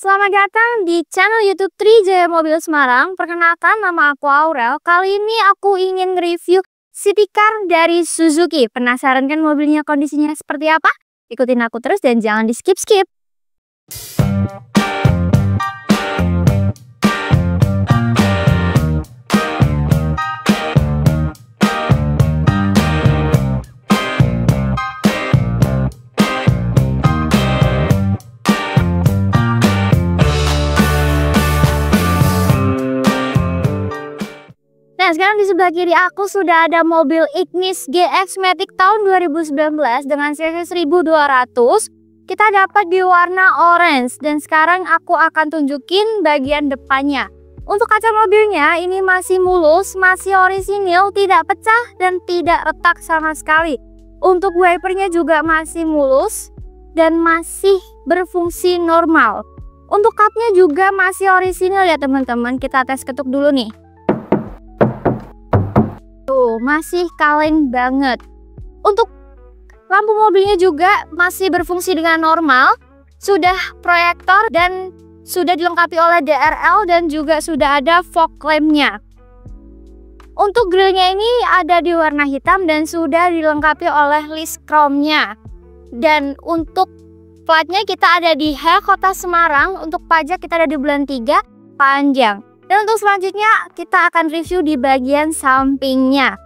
Selamat datang di channel YouTube Trijaya Mobil Semarang. Perkenalkan, nama aku Aurel. Kali ini aku ingin review city car dari Suzuki. Penasaran kan mobilnya kondisinya seperti apa? Ikutin aku terus dan jangan di skip-skip. Nah, sekarang di sebelah kiri aku sudah ada mobil Ignis GX Matic tahun 2019 dengan cc 1200. Kita dapat di warna orange dan sekarang aku akan tunjukin bagian depannya. Untuk kaca mobilnya ini masih mulus, masih orisinil, tidak pecah dan tidak retak sama sekali. Untuk wipernya juga masih mulus dan masih berfungsi normal. Untuk kapnya juga masih orisinil ya teman-teman. Kita tes ketuk dulu nih. Tuh, masih kaleng banget. Untuk lampu mobilnya juga masih berfungsi dengan normal. Sudah proyektor dan sudah dilengkapi oleh DRL dan juga sudah ada fog lampnya. Untuk grillnya ini ada di warna hitam dan sudah dilengkapi oleh list chrome-nya. Dan untuk platnya kita ada di H Kota Semarang. Untuk pajak kita ada di bulan 3 panjang. Dan untuk selanjutnya kita akan review di bagian sampingnya.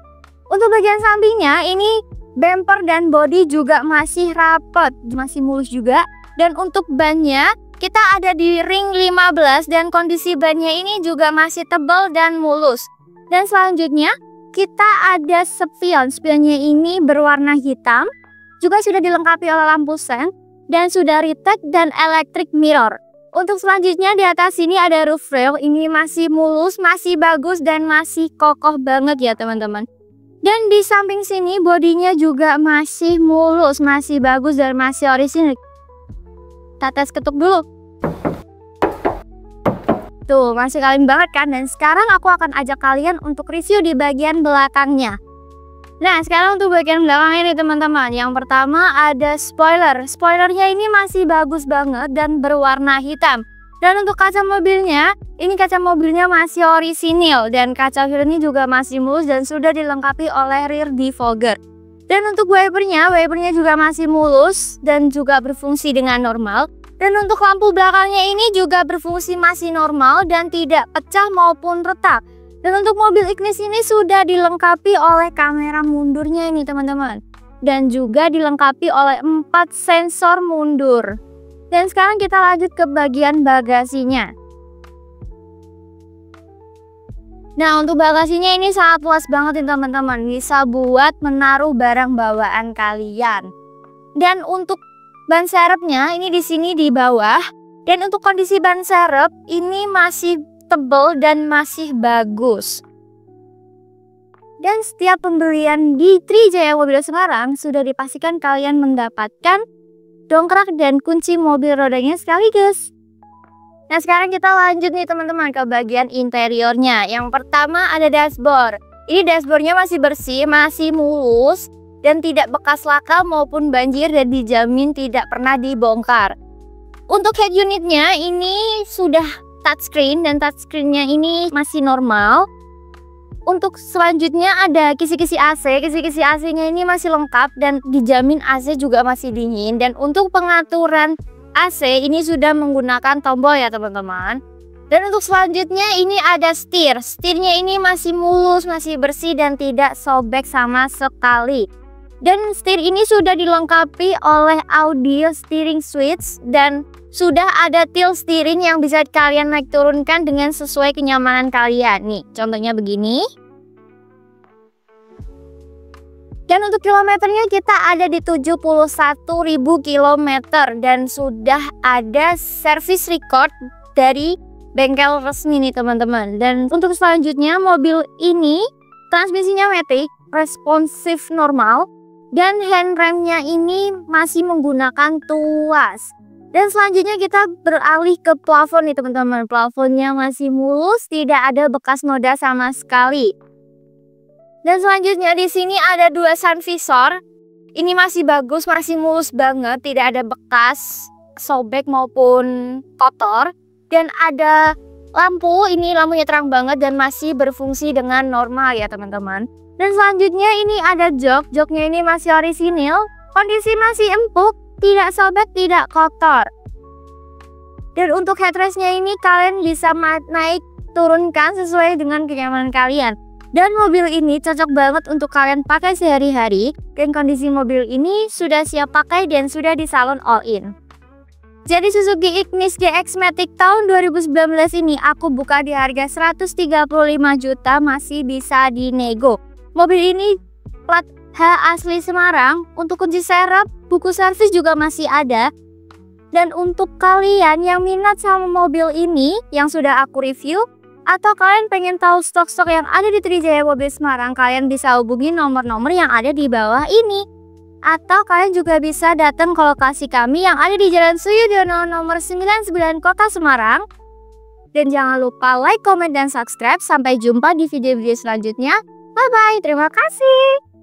Untuk bagian sampingnya ini bumper dan bodi juga masih rapat, masih mulus juga. Dan untuk bannya kita ada di ring 15 dan kondisi bannya ini juga masih tebal dan mulus. Dan selanjutnya kita ada spion. Spionnya ini berwarna hitam, juga sudah dilengkapi oleh lampu sen dan sudah retouch dan electric mirror. Untuk selanjutnya di atas sini ada roof rail. Ini masih mulus, masih bagus dan masih kokoh banget ya teman-teman. Dan di samping sini bodinya juga masih mulus, masih bagus dan masih orisinil. Kita tes ketuk dulu. Tuh, masih kaleng banget kan? Dan sekarang aku akan ajak kalian untuk review di bagian belakangnya. Nah, sekarang untuk bagian belakangnya nih teman-teman. Yang pertama ada spoiler. Spoilernya ini masih bagus banget dan berwarna hitam. Dan untuk kaca mobilnya, ini kaca mobilnya masih orisinil. Dan kaca filmnya juga masih mulus dan sudah dilengkapi oleh rear defogger. Dan untuk wipernya juga masih mulus dan juga berfungsi dengan normal. Dan untuk lampu belakangnya ini juga berfungsi masih normal dan tidak pecah maupun retak. Dan untuk mobil Ignis ini sudah dilengkapi oleh kamera mundurnya ini teman-teman. Dan juga dilengkapi oleh 4 sensor mundur. Dan sekarang kita lanjut ke bagian bagasinya. Nah, untuk bagasinya ini sangat luas banget nih teman-teman. Bisa buat menaruh barang bawaan kalian. Dan untuk ban serepnya ini di sini di bawah. Dan untuk kondisi ban serep ini masih tebal dan masih bagus. Dan setiap pembelian di Trijaya Mobil Semarang sudah dipastikan kalian mendapatkan dongkrak dan kunci mobil rodanya sekaligus. Nah, sekarang kita lanjut nih teman-teman ke bagian interiornya. Yang pertama ada dashboard. Ini dashboardnya masih bersih, masih mulus dan tidak bekas laka maupun banjir dan dijamin tidak pernah dibongkar. Untuk head unitnya ini sudah touchscreen dan touchscreennya ini masih normal. Untuk selanjutnya ada kisi-kisi AC. Kisi-kisi AC-nya ini masih lengkap dan dijamin AC juga masih dingin. Dan untuk pengaturan AC ini sudah menggunakan tombol ya teman-teman. Dan untuk selanjutnya ini ada setir. Setirnya ini masih mulus, masih bersih dan tidak sobek sama sekali. Dan setir ini sudah dilengkapi oleh audio steering switch dan sudah ada tilt steering yang bisa kalian naik turunkan dengan sesuai kenyamanan kalian. Nih, contohnya begini. Dan untuk kilometernya kita ada di 71.000 km dan sudah ada service record dari bengkel resmi nih teman-teman. Dan untuk selanjutnya mobil ini transmisinya matic, responsif normal. Dan handremnya ini masih menggunakan tuas. Dan selanjutnya kita beralih ke plafon nih teman-teman. Plafonnya masih mulus, tidak ada bekas noda sama sekali. Dan selanjutnya di sini ada 2 sun visor. Ini masih bagus, masih mulus banget, tidak ada bekas sobek maupun kotor. Dan ada lampu, ini lampunya terang banget dan masih berfungsi dengan normal ya teman-teman. Dan selanjutnya ini ada joknya ini masih orisinil, kondisi masih empuk, tidak sobek, tidak kotor. Dan untuk headrestnya ini kalian bisa naik turunkan sesuai dengan kenyamanan kalian. Dan mobil ini cocok banget untuk kalian pakai sehari-hari. Dan kondisi mobil ini sudah siap pakai dan sudah di salon all-in. Jadi Suzuki Ignis GX Matic tahun 2019 ini aku buka di harga 135 juta, masih bisa dinego. Mobil ini plat H asli Semarang. Untuk kunci serep, buku servis juga masih ada. Dan untuk kalian yang minat sama mobil ini yang sudah aku review, atau kalian pengen tahu stok-stok yang ada di Trijaya Mobil Semarang, kalian bisa hubungi nomor-nomor yang ada di bawah ini. Atau kalian juga bisa datang ke lokasi kami yang ada di Jalan Suyudyono nomor 99 Kota Semarang. Dan jangan lupa like, comment, dan subscribe. Sampai jumpa di video-video selanjutnya. Bye-bye, terima kasih.